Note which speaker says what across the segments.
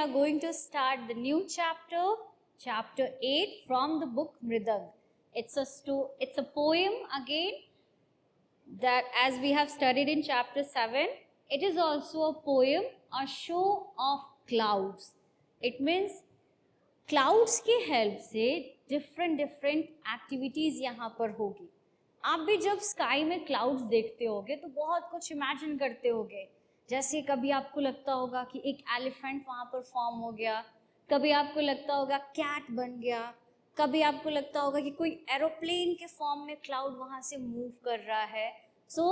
Speaker 1: are going to start the new chapter, chapter 8 from the book Mridang. It's a poem again that as we have studied in chapter 7. It is also a poem, a show of clouds. It means clouds की help से different different activities यहाँ पर होगी. आप भी जब sky में clouds देखते होगे तो बहुत कुछ इमेजिन करते होगे. जैसे कभी आपको लगता होगा कि एक एलिफेंट वहाँ पर फॉर्म हो गया, कभी आपको लगता होगा कैट बन गया, कभी आपको लगता होगा कि कोई एरोप्लेन के फॉर्म में क्लाउड वहाँ से मूव कर रहा है. So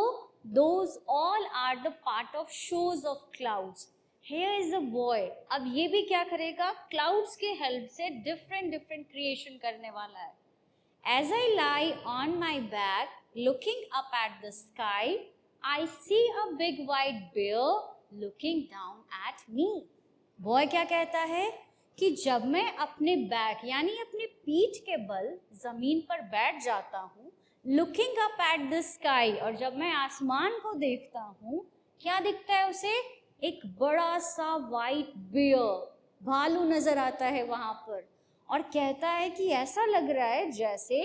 Speaker 1: those all are the part of shows of clouds. Here is a boy. अब ये भी क्या करेगा, क्लाउड्स के हेल्प से डिफरेंट डिफरेंट क्रिएशन करने वाला है. As I lie on my back, looking up at the sky, I see a big white bear looking down at me. Boy क्या कहता है कि जब मैं अपने बैक यानी अपने पीठ के बल जमीन पर बैठ जाता हूँ, looking up at the sky, और जब मैं आसमान को देखता हूँ, क्या दिखता है उसे, एक बड़ा सा वाइट बियर, भालू नजर आता है वहां पर, और कहता है कि ऐसा लग रहा है जैसे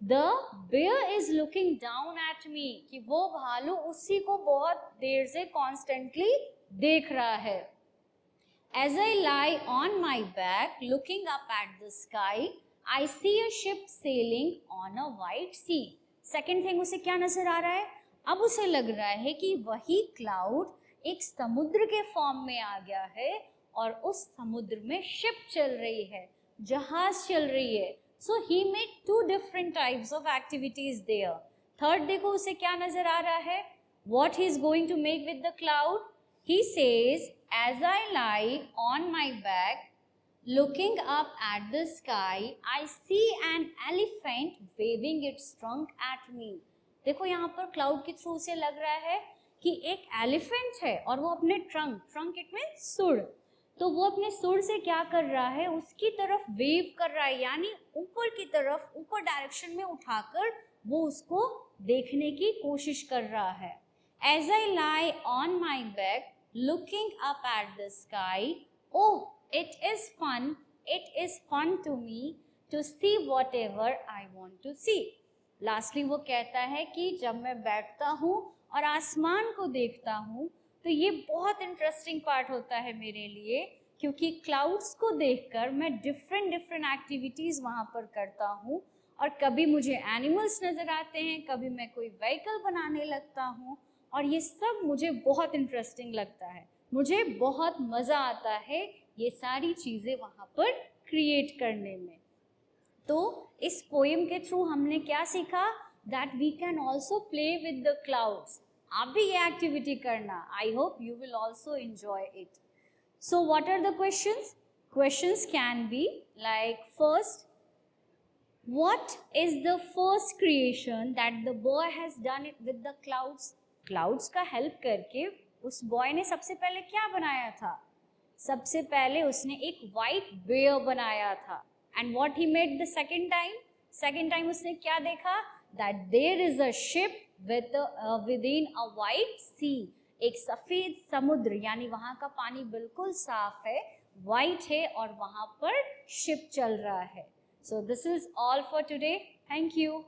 Speaker 1: the bear is looking down at me, कि वो भालू उसी को बहुत देर से कॉन्स्टेंटली देख रहा है. As I lie on my back, looking up at the sky, I see a ship sailing on a white sea. Second thing, उसे क्या नजर आ रहा है, अब उसे लग रहा है कि वही क्लाउड एक समुद्र के फॉर्म में आ गया है और उस समुद्र में शिप चल रही है, जहाज चल रही है. So he made two different types of activities there. Third देखो उसे क्या नजर आ रहा है, what he is going to make with the cloud. He says, as I lie on my back looking up at the sky, I see an elephant waving its trunk at me. देखो यहाँ पर cloud के through उसे लग रहा है कि एक एलिफेंट है और वो अपने ट्रंक इट मींस सुर, तो वो अपने सुर से क्या कर रहा है, उसकी तरफ वेव कर रहा है, यानी ऊपर की तरफ, ऊपर डायरेक्शन में उठाकर वो उसको देखने की कोशिश कर रहा है. As I lie on my back looking up at the sky, oh it is fun to me to see whatever I want to see. Lastly वो कहता है कि जब मैं बैठता हूँ और आसमान को देखता हूँ तो ये बहुत इंटरेस्टिंग पार्ट होता है मेरे लिए, क्योंकि क्लाउड्स को देखकर मैं डिफरेंट एक्टिविटीज़ वहाँ पर करता हूँ, और कभी मुझे एनिमल्स नज़र आते हैं, कभी मैं कोई व्हीकल बनाने लगता हूँ, और ये सब मुझे बहुत इंटरेस्टिंग लगता है. मुझे बहुत मज़ा आता है ये सारी चीज़ें वहाँ पर क्रिएट करने में. तो इस पोएम के थ्रू हमने क्या सीखा, that we can also play with the clouds. आप भी ये एक्टिविटी करना. I hope you will also enjoy it. So what are the questions? Questions can be like, first, what is the first creation that the boy has done it with the clouds. Clouds का help करके उस boy ने सबसे पहले क्या बनाया था, सबसे पहले उसने एक वाइट बेयर बनाया था. And what he made the second time उसने क्या देखा, that there is a ship within a white sea, एक सफेद समुद्र, यानी वहाँ का पानी बिल्कुल साफ है, वाइट है, और वहाँ पर शिप चल रहा है. So this is all for today. Thank you.